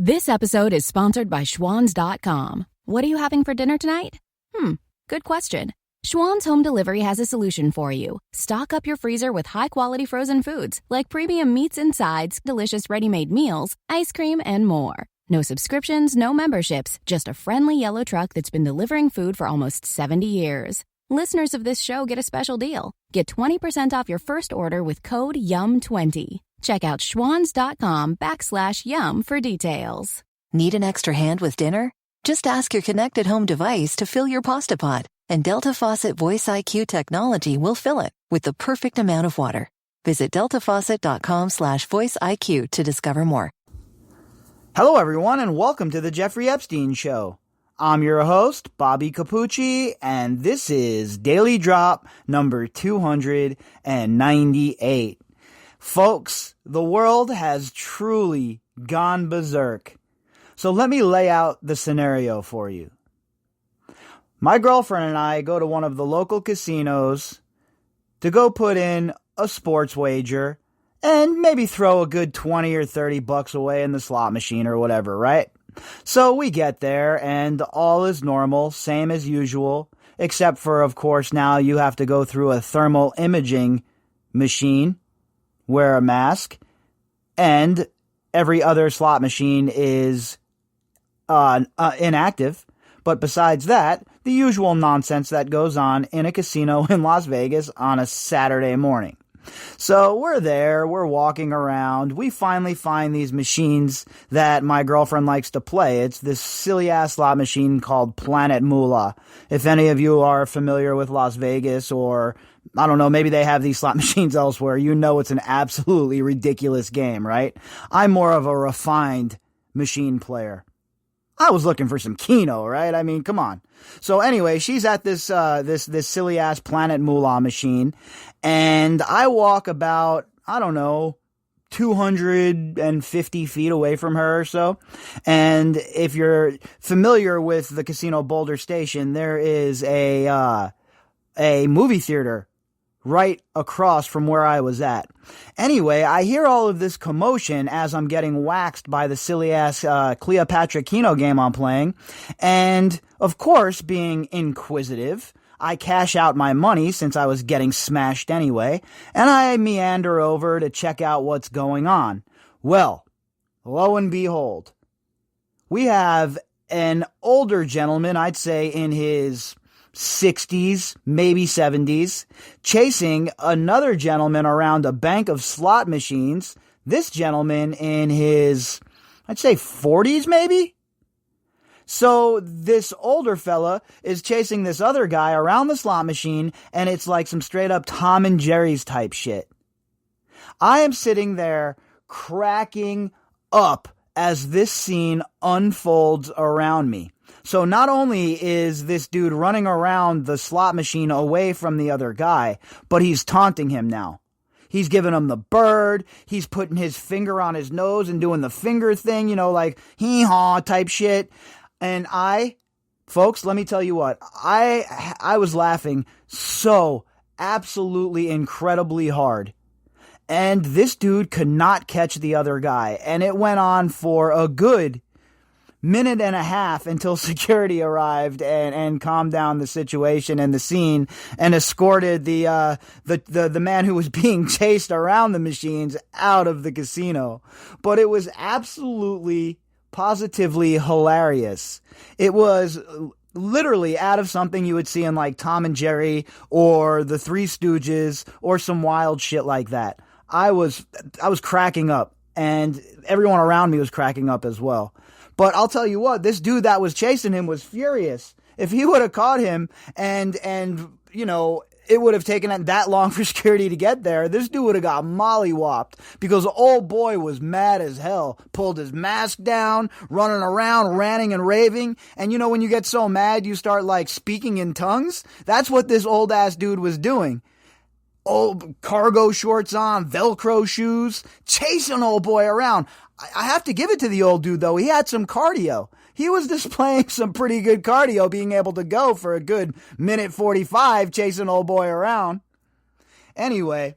This episode is sponsored by Schwans.com. What are you having for dinner tonight? Good question. Schwann's Home Delivery has a solution for you. Stock up your freezer with high-quality frozen foods like premium meats and sides, delicious ready-made meals, ice cream, and more. No subscriptions, no memberships, just a friendly yellow truck that's been delivering food for almost 70 years. Listeners of this show get a special deal. Get 20% off your first order with code YUM20. Check out schwans.com/YUM for details. Need an extra hand with dinner? Just ask your connected home device to fill your pasta pot, and Delta Faucet Voice IQ technology will fill it with the perfect amount of water. Visit deltafaucet.com/voice-IQ to discover more. Hello, everyone, and welcome to the Jeffrey Epstein Show. I'm your host, Bobbycapucci, and this is Daily Drop number 298. Folks, the world has truly gone berserk. So let me lay out the scenario for you. My girlfriend and I go to one of the local casinos to go put in a sports wager and maybe throw a good 20 or 30 bucks away in the slot machine or whatever, right? So we get there and all is normal, same as usual, except for, of course, now you have to go through a thermal imaging machine, wear a mask, and every other slot machine is inactive. But besides that, the usual nonsense that goes on in a casino in Las Vegas on a Saturday morning. So we're there, we're walking around, we finally find these machines that my girlfriend likes to play. It's this silly-ass slot machine called Planet Moolah. If any of you are familiar with Las Vegas, or, I don't know, maybe they have these slot machines elsewhere, you know it's an absolutely ridiculous game, right? I'm more of a refined machine player. I was looking for some Keno, right? I mean, come on. So anyway, she's at this silly ass Planet Moolah machine, and I walk about, I don't know, 250 feet away from her or so. And if you're familiar with the Casino Boulder Station, there is a movie theater right across from where I was at. Anyway, I hear all of this commotion as I'm getting waxed by the silly-ass Cleopatra Keno game I'm playing. And, of course, being inquisitive, I cash out my money since I was getting smashed anyway, and I meander over to check out what's going on. Well, lo and behold, we have an older gentleman, I'd say in his 60s, maybe 70s, chasing another gentleman around a bank of slot machines. This gentleman in his, I'd say 40s maybe? So this older fella is chasing this other guy around the slot machine, and it's like some straight up Tom and Jerry's type shit. I am sitting there cracking up as this scene unfolds around me. So not only is this dude running around the slot machine away from the other guy, but he's taunting him now. He's giving him the bird. He's putting his finger on his nose and doing the finger thing, you know, like hee-haw type shit. And folks, let me tell you what, I was laughing so absolutely incredibly hard. And this dude could not catch the other guy. And it went on for a good minute and a half until security arrived and calmed down the situation and the scene and escorted the man who was being chased around the machines out of the casino. But it was absolutely, positively hilarious. It was literally out of something you would see in like Tom and Jerry or the Three Stooges or some wild shit like that. I was cracking up, and everyone around me was cracking up as well. But I'll tell you what, this dude that was chasing him was furious. If he would have caught him and you know, it would have taken that long for security to get there, this dude would have got mollywopped because the old boy was mad as hell. Pulled his mask down, running around, ranting and raving. And you know, when you get so mad, you start like speaking in tongues. That's what this old ass dude was doing. Old cargo shorts on, Velcro shoes, chasing old boy around. I have to give it to the old dude, though. He had some cardio. He was displaying some pretty good cardio, being able to go for a good minute 45 chasing old boy around. Anyway,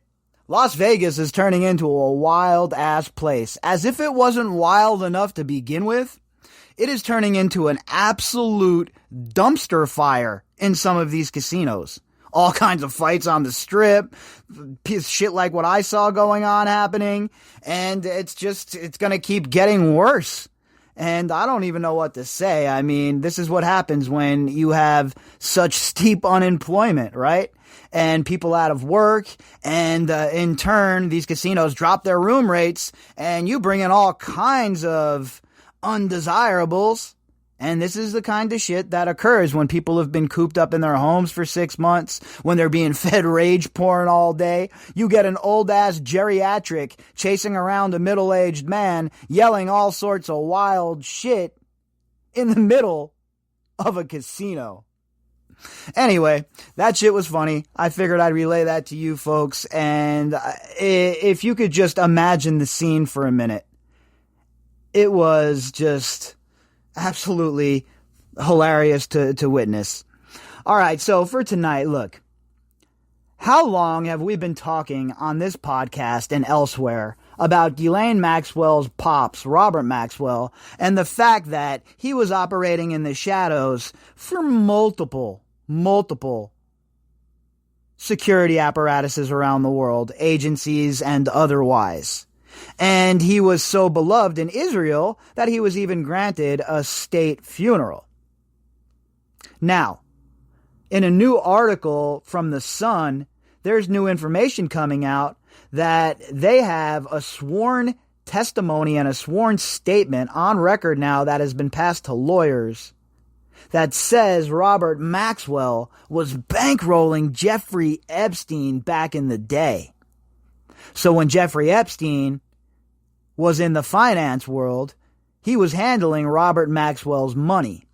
Las Vegas is turning into a wild-ass place. As if it wasn't wild enough to begin with, it is turning into an absolute dumpster fire in some of these casinos. All kinds of fights on the strip, shit like what I saw going on happening, and it's gonna keep getting worse. And I don't even know what to say. I mean, this is what happens when you have such steep unemployment, right? And people out of work, and in turn, these casinos drop their room rates, and you bring in all kinds of undesirables. And this is the kind of shit that occurs when people have been cooped up in their homes for 6 months, when they're being fed rage porn all day. You get an old-ass geriatric chasing around a middle-aged man, yelling all sorts of wild shit in the middle of a casino. Anyway, that shit was funny. I figured I'd relay that to you folks. And if you could just imagine the scene for a minute, it was just absolutely hilarious to witness. All right, so for tonight, look, how long have we been talking on this podcast and elsewhere about Ghislaine Maxwell's pops, Robert Maxwell, and the fact that he was operating in the shadows for multiple security apparatuses around the world, agencies and otherwise. And he was so beloved in Israel that he was even granted a state funeral. Now, in a new article from The Sun, there's new information coming out that they have a sworn testimony and a sworn statement on record now that has been passed to lawyers that says Robert Maxwell was bankrolling Jeffrey Epstein back in the day. So when Jeffrey Epstein was in the finance world, he was handling Robert Maxwell's money.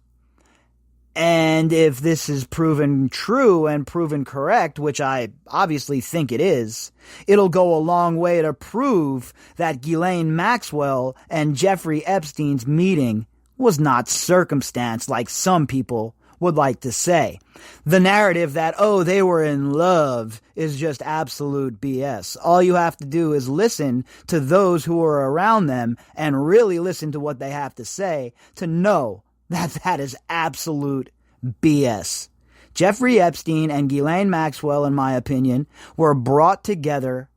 And if this is proven true and proven correct, which I obviously think it is, it'll go a long way to prove that Ghislaine Maxwell and Jeffrey Epstein's meeting was not circumstance like some people would like to say. The narrative that, oh, they were in love is just absolute BS. All you have to do is listen to those who are around them and really listen to what they have to say to know that that is absolute BS. Jeffrey Epstein and Ghislaine Maxwell, in my opinion, were brought together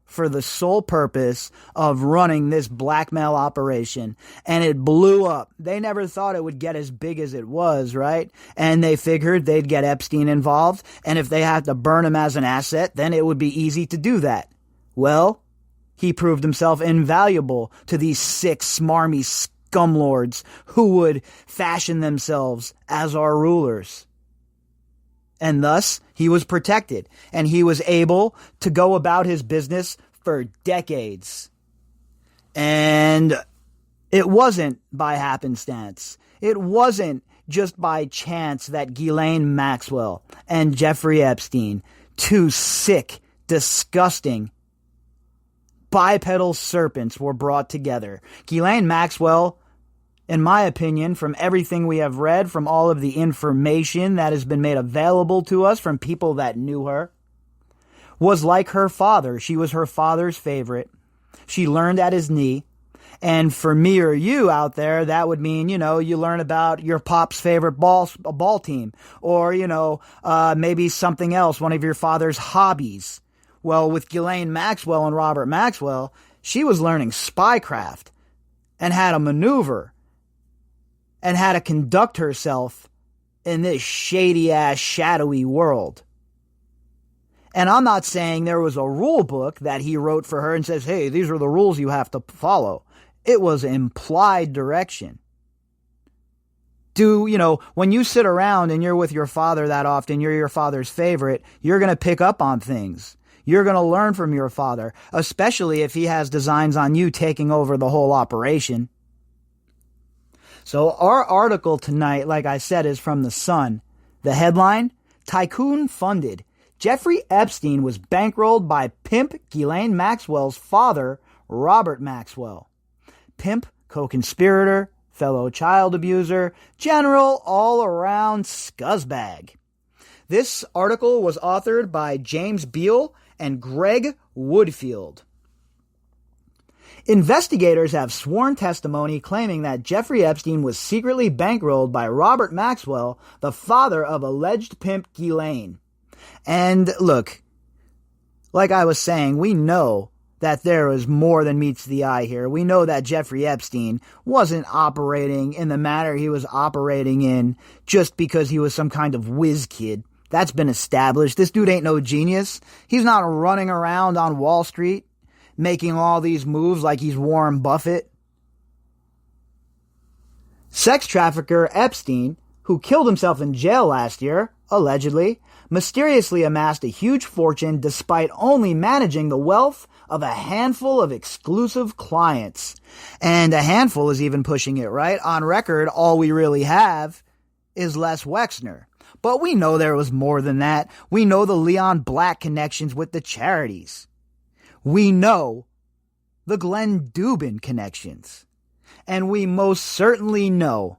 for the sole purpose of running this blackmail operation, and it blew up. They never thought it would get as big as it was, right? And they figured they'd get Epstein involved, and if they had to burn him as an asset, then it would be easy to do that. Well, he proved himself invaluable to these sick, smarmy scumlords who would fashion themselves as our rulers. And thus, he was protected, and he was able to go about his business for decades. And it wasn't by happenstance. It wasn't just by chance that Ghislaine Maxwell and Jeffrey Epstein, two sick, disgusting, bipedal serpents, were brought together. Ghislaine Maxwell, in my opinion, from everything we have read, from all of the information that has been made available to us from people that knew her, was like her father. She was her father's favorite. She learned at his knee. And for me or you out there, that would mean, you learn about your pop's favorite ball team, or, maybe something else, one of your father's hobbies. Well, with Ghislaine Maxwell and Robert Maxwell, she was learning spycraft and how to maneuver and how to conduct herself in this shady-ass, shadowy world. And I'm not saying there was a rule book that he wrote for her and says, hey, these are the rules you have to follow. It was implied direction. When you sit around and you're with your father that often, you're your father's favorite, you're going to pick up on things. You're going to learn from your father, especially if he has designs on you taking over the whole operation. So our article tonight, like I said, is from The Sun. The headline, Tycoon Funded. Jeffrey Epstein was bankrolled by pimp Ghislaine Maxwell's father, Robert Maxwell. Pimp, co-conspirator, fellow child abuser, general all-around scuzzbag. This article was authored by James Beal and Greg Woodfield. Investigators have sworn testimony claiming that Jeffrey Epstein was secretly bankrolled by Robert Maxwell, the father of alleged pimp Ghislaine. And look, like I was saying, we know that there is more than meets the eye here. We know that Jeffrey Epstein wasn't operating in the manner he was operating in just because he was some kind of whiz kid. That's been established. This dude ain't no genius. He's not running around on Wall Street making all these moves like he's Warren Buffett. Sex trafficker Epstein, who killed himself in jail last year, allegedly, mysteriously amassed a huge fortune despite only managing the wealth of a handful of exclusive clients. And a handful is even pushing it, right? On record, all we really have is Les Wexner. But we know there was more than that. We know the Leon Black connections with the charities. We know the Glenn Dubin connections. And we most certainly know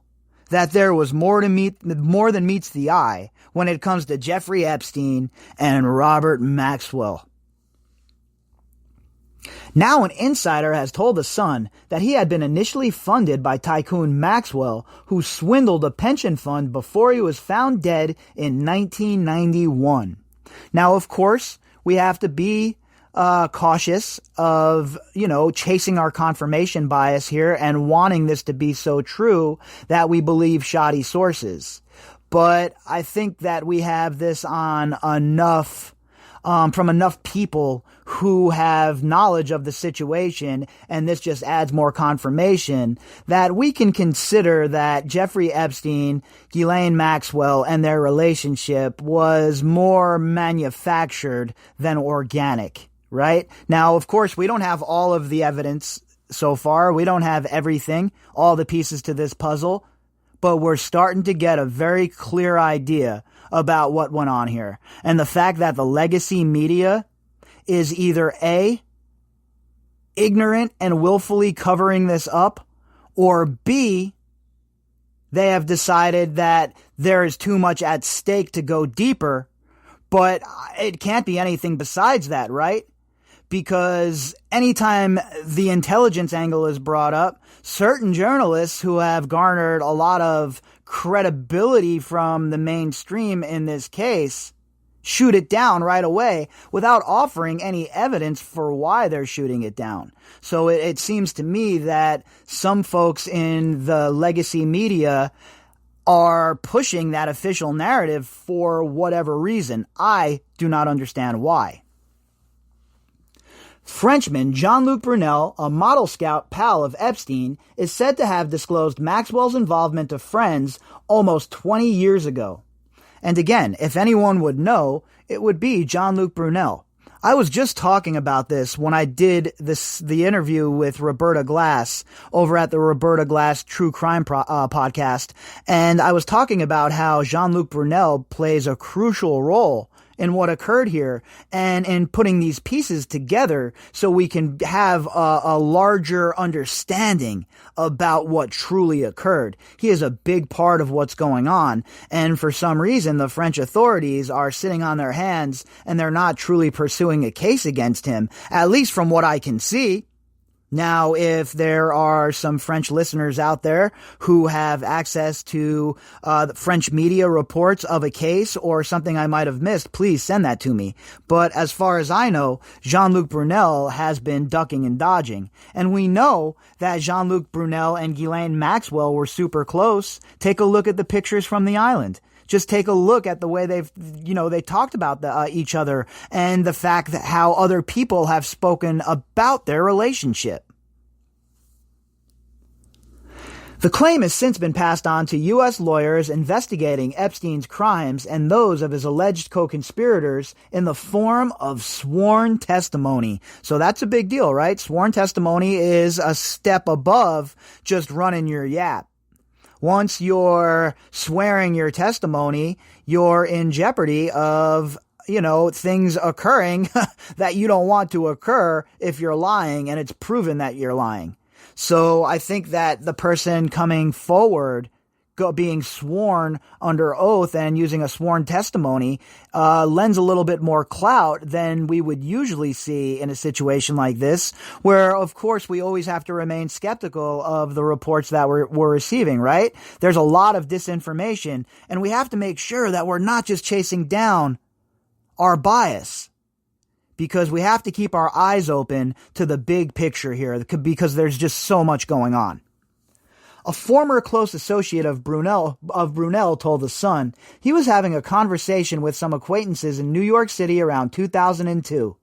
that there was more than meets the eye when it comes to Jeffrey Epstein and Robert Maxwell. Now an insider has told The Sun that he had been initially funded by tycoon Maxwell, who swindled a pension fund before he was found dead in 1991. Now, of course, we have to be cautious of, chasing our confirmation bias here and wanting this to be so true that we believe shoddy sources. But I think that we have this on enough, from enough people who have knowledge of the situation, and this just adds more confirmation that we can consider that Jeffrey Epstein, Ghislaine Maxwell, and their relationship was more manufactured than organic. Right? Now, of course, we don't have all of the evidence so far. We don't have everything, all the pieces to this puzzle, but we're starting to get a very clear idea about what went on here. And the fact that the legacy media is either A, ignorant and willfully covering this up, or B, they have decided that there is too much at stake to go deeper, but it can't be anything besides that, right? Because anytime the intelligence angle is brought up, certain journalists who have garnered a lot of credibility from the mainstream in this case shoot it down right away without offering any evidence for why they're shooting it down. So it seems to me that some folks in the legacy media are pushing that official narrative for whatever reason. I do not understand why. Frenchman Jean-Luc Brunel, a model scout pal of Epstein, is said to have disclosed Maxwell's involvement to friends almost 20 years ago. And again, if anyone would know, it would be Jean-Luc Brunel. I was just talking about this when I did the interview with Roberta Glass over at the Roberta Glass True Crime podcast, and I was talking about how Jean-Luc Brunel plays a crucial role in what occurred here and in putting these pieces together so we can have a larger understanding about what truly occurred. He is a big part of what's going on, and for some reason the French authorities are sitting on their hands and they're not truly pursuing a case against him, at least from what I can see. Now, if there are some French listeners out there who have access to the French media reports of a case or something I might have missed, please send that to me. But as far as I know, Jean-Luc Brunel has been ducking and dodging. And we know that Jean-Luc Brunel and Ghislaine Maxwell were super close. Take a look at the pictures from the island. Just take a look at the way they talked about each other and the fact that how other people have spoken about their relationship. The claim has since been passed on to U.S. lawyers investigating Epstein's crimes and those of his alleged co-conspirators in the form of sworn testimony. So that's a big deal, right? Sworn testimony is a step above just running your yap. Once you're swearing your testimony, you're in jeopardy of, things occurring that you don't want to occur if you're lying and it's proven that you're lying. So I think that the person coming forward being sworn under oath and using a sworn testimony lends a little bit more clout than we would usually see in a situation like this, where, of course, we always have to remain skeptical of the reports that we're receiving, right? There's a lot of disinformation, and we have to make sure that we're not just chasing down our bias, because we have to keep our eyes open to the big picture here, because there's just so much going on. A former close associate of Brunel told The Sun he was having a conversation with some acquaintances in New York City around 2002.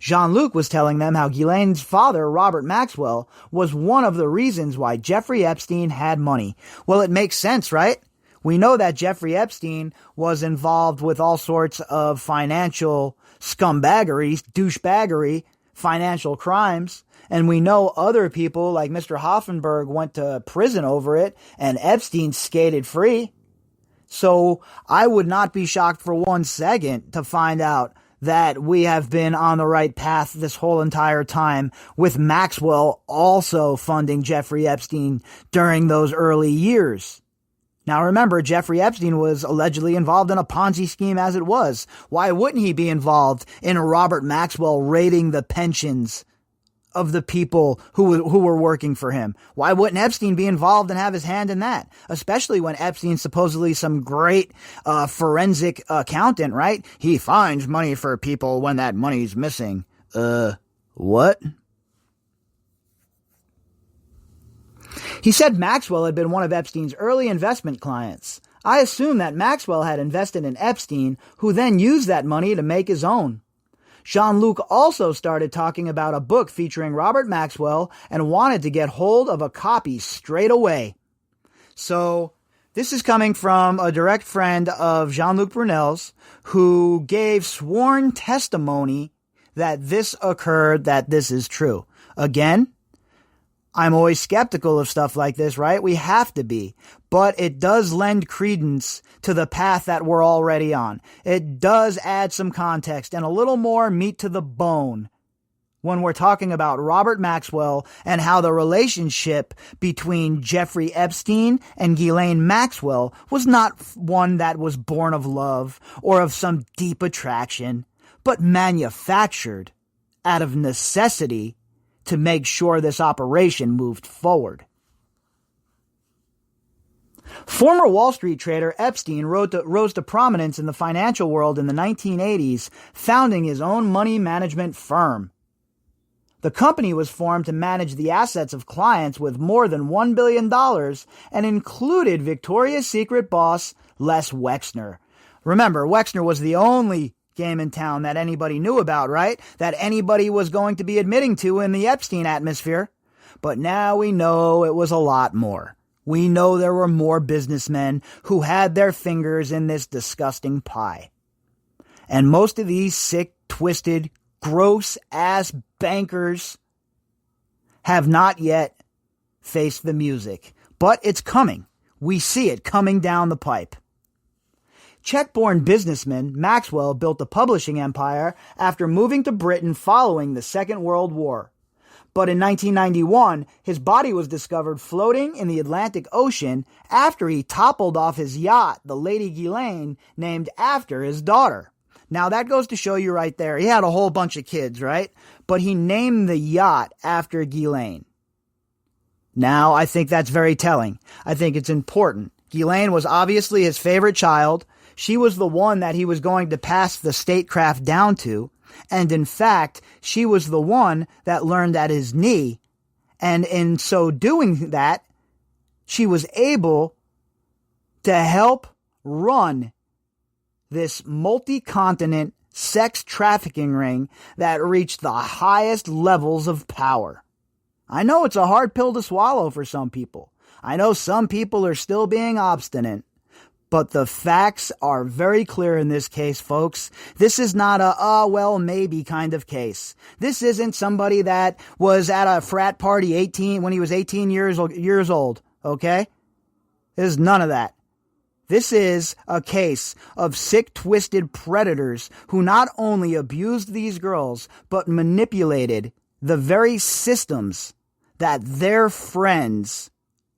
Jean-Luc was telling them how Ghislaine's father, Robert Maxwell, was one of the reasons why Jeffrey Epstein had money. Well, it makes sense, right? We know that Jeffrey Epstein was involved with all sorts of financial scumbaggery, douchebaggery, financial crimes. And we know other people like Mr. Hoffenberg went to prison over it, and Epstein skated free. So I would not be shocked for 1 second to find out that we have been on the right path this whole entire time, with Maxwell also funding Jeffrey Epstein during those early years. Now remember, Jeffrey Epstein was allegedly involved in a Ponzi scheme as it was. Why wouldn't he be involved in Robert Maxwell raiding the pensions of the people who were working for him? Why wouldn't Epstein be involved and have his hand in that? Especially when Epstein's supposedly some great forensic accountant, right? He finds money for people when that money's missing. What? He said Maxwell had been one of Epstein's early investment clients. I assume that Maxwell had invested in Epstein, who then used that money to make his own. Jean-Luc also started talking about a book featuring Robert Maxwell and wanted to get hold of a copy straight away. So this is coming from a direct friend of Jean-Luc Brunel's, who gave sworn testimony that this occurred, that this is true. Again, I'm always skeptical of stuff like this, right? We have to be. But it does lend credence to the path that we're already on. It does add some context and a little more meat to the bone when we're talking about Robert Maxwell and how the relationship between Jeffrey Epstein and Ghislaine Maxwell was not one that was born of love or of some deep attraction, but manufactured out of necessity to make sure this operation moved forward. Former Wall Street trader Epstein rose to prominence in the financial world in the 1980s, founding his own money management firm. The company was formed to manage the assets of clients with more than $1 billion and included Victoria's Secret boss Les Wexner. Remember, Wexner was the only game in town that anybody knew about, right? That anybody was going to be admitting to in the Epstein atmosphere. But now we know it was a lot more. We know there were more businessmen who had their fingers in this disgusting pie. And most of these sick, twisted, gross-ass bankers have not yet faced the music. But it's coming. We see it coming down the pipe. Czech-born businessman Maxwell built a publishing empire after moving to Britain following the Second World War. But in 1991, his body was discovered floating in the Atlantic Ocean after he toppled off his yacht, the Lady Ghislaine, named after his daughter. Now that goes to show you right there. He had a whole bunch of kids, right? But he named the yacht after Ghislaine. Now, I think that's very telling. I think it's important. Ghislaine was obviously his favorite child. She was the one that he was going to pass the statecraft down to. And in fact, she was the one that learned at his knee. And in so doing that, she was able to help run this multi-continent sex trafficking ring that reached the highest levels of power. I know it's a hard pill to swallow for some people. I know some people are still being obstinate. But the facts are very clear in this case, folks. This is not a, well, maybe kind of case. This isn't somebody that was at a frat party when he was 18 years old, okay? There's none of that. This is a case of sick, twisted predators who not only abused these girls, but manipulated the very systems that their friends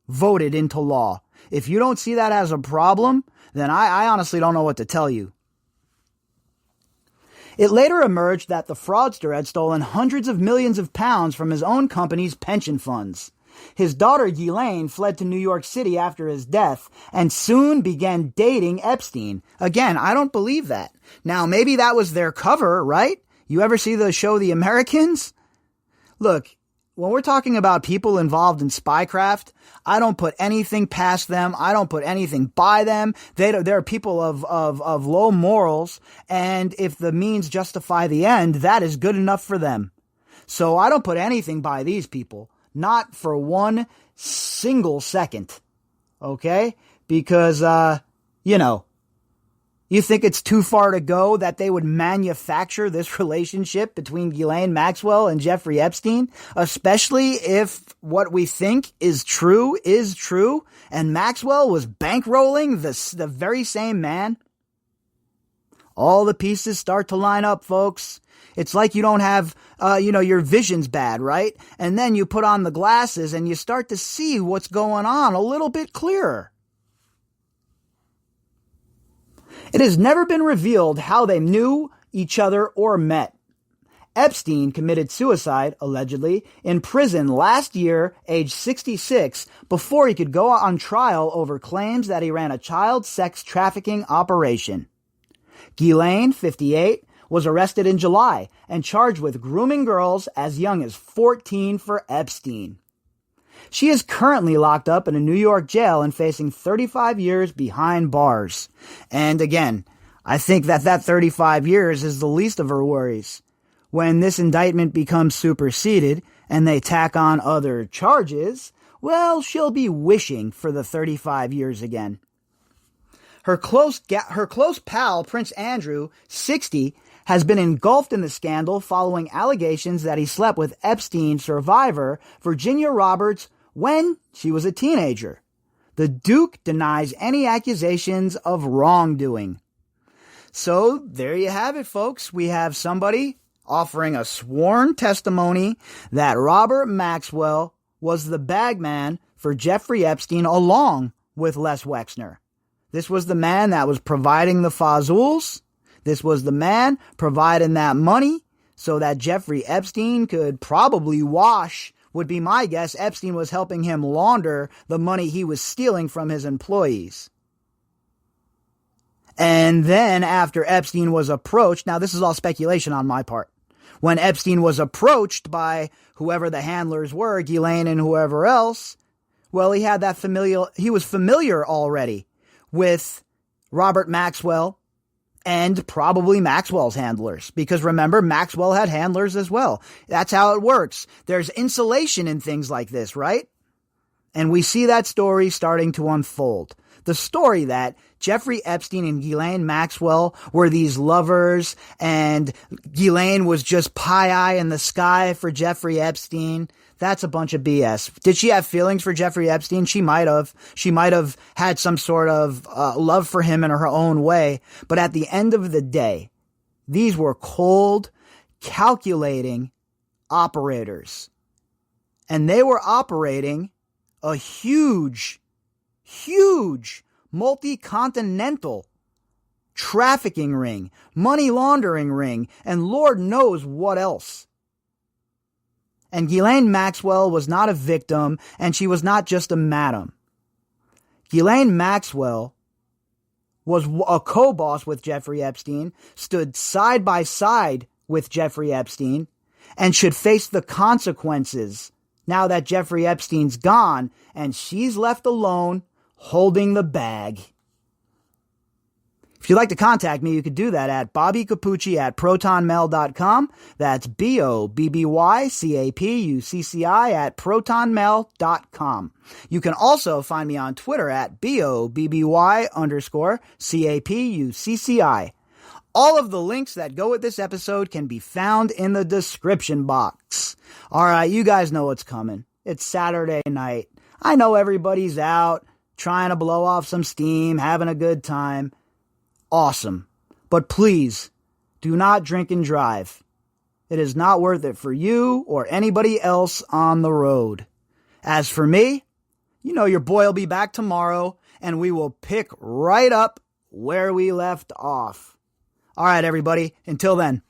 voted into law. If you don't see that as a problem, then I honestly don't know what to tell you. It later emerged that the fraudster had stolen hundreds of millions of pounds from his own company's pension funds. His daughter Ghislaine fled to New York City after his death and soon began dating Epstein. Again, I don't believe that. Now, maybe that was their cover, right? You ever see the show The Americans? Look, when we're talking about people involved in spycraft, I don't put anything past them. I don't put anything by them. They're people of low morals. And if the means justify the end, that is good enough for them. So I don't put anything by these people. Not for one single second. Okay? Because, you think it's too far to go that they would manufacture this relationship between Ghislaine Maxwell and Jeffrey Epstein, especially if what we think is true, and Maxwell was bankrolling the very same man? All the pieces start to line up, folks. It's like you don't have, your vision's bad, right? And then you put on the glasses and you start to see what's going on a little bit clearer. It has never been revealed how they knew each other or met. Epstein committed suicide, allegedly, in prison last year, age 66, before he could go on trial over claims that he ran a child sex trafficking operation. Ghislaine, 58, was arrested in July and charged with grooming girls as young as 14 for Epstein. She is currently locked up in a New York jail and facing 35 years behind bars. And again, I think that 35 years is the least of her worries. When this indictment becomes superseded and they tack on other charges, well, she'll be wishing for the 35 years again. Her close pal, Prince Andrew, 60, has been engulfed in the scandal following allegations that he slept with Epstein survivor Virginia Roberts when she was a teenager. The Duke denies any accusations of wrongdoing. So there you have it, folks. We have somebody offering a sworn testimony that Robert Maxwell was the bagman for Jeffrey Epstein along with Les Wexner. This was the man that was providing the fazools. This was the man providing that money so that Jeffrey Epstein could probably would be my guess. Epstein was helping him launder the money he was stealing from his employees. And then after Epstein was approached, now this is all speculation on my part, when Epstein was approached by whoever the handlers were, Ghislaine and whoever else, well, he was familiar already with Robert Maxwell and probably Maxwell's handlers. Because remember, Maxwell had handlers as well. That's how it works. There's insulation in things like this, right? And we see that story starting to unfold. The story that Jeffrey Epstein and Ghislaine Maxwell were these lovers and Ghislaine was just pie-eye in the sky for Jeffrey Epstein. That's a bunch of BS. Did she have feelings for Jeffrey Epstein? She might have. She might have had some sort of love for him in her own way. But at the end of the day, these were cold, calculating operators. And they were operating a huge multi-continental trafficking ring, money laundering ring, and Lord knows what else. And Ghislaine Maxwell was not a victim, and she was not just a madam. Ghislaine Maxwell was a co-boss with Jeffrey Epstein, stood side by side with Jeffrey Epstein, and should face the consequences now that Jeffrey Epstein's gone and she's left alone holding the bag. If you'd like to contact me, you could do that at bobbycapucci@protonmail.com. That's BOBBYCAPUCCI@protonmail.com. You can also find me on Twitter at BOBBY_CAPUCCI. All of the links that go with this episode can be found in the description box. All right, you guys know what's coming. It's Saturday night. I know everybody's out trying to blow off some steam, having a good time. Awesome. But please, do not drink and drive. It is not worth it for you or anybody else on the road. As for me, your boy will be back tomorrow, and we will pick right up where we left off. All right, everybody. Until then.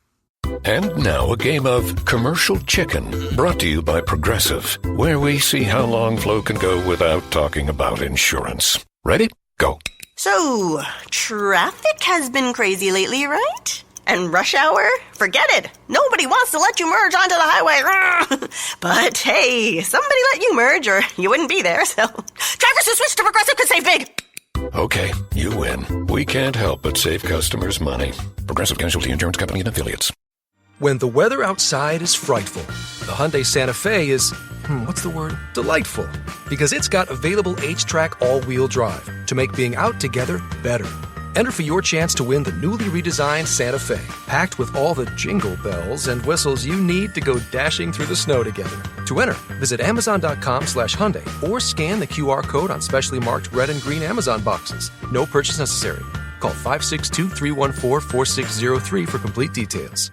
And now a game of Commercial Chicken, brought to you by Progressive, where we see how long Flo can go without talking about insurance. Ready? Go. So, traffic has been crazy lately, right? And rush hour? Forget it. Nobody wants to let you merge onto the highway. But hey, somebody let you merge or you wouldn't be there, so drivers who switch to Progressive could save big. Okay, you win. We can't help but save customers money. Progressive Casualty Insurance Company and Affiliates. When the weather outside is frightful, the Hyundai Santa Fe is, delightful. Because it's got available H-Track all-wheel drive to make being out together better. Enter for your chance to win the newly redesigned Santa Fe, packed with all the jingle bells and whistles you need to go dashing through the snow together. To enter, visit Amazon.com/Hyundai or scan the QR code on specially marked red and green Amazon boxes. No purchase necessary. Call 562-314-4603 for complete details.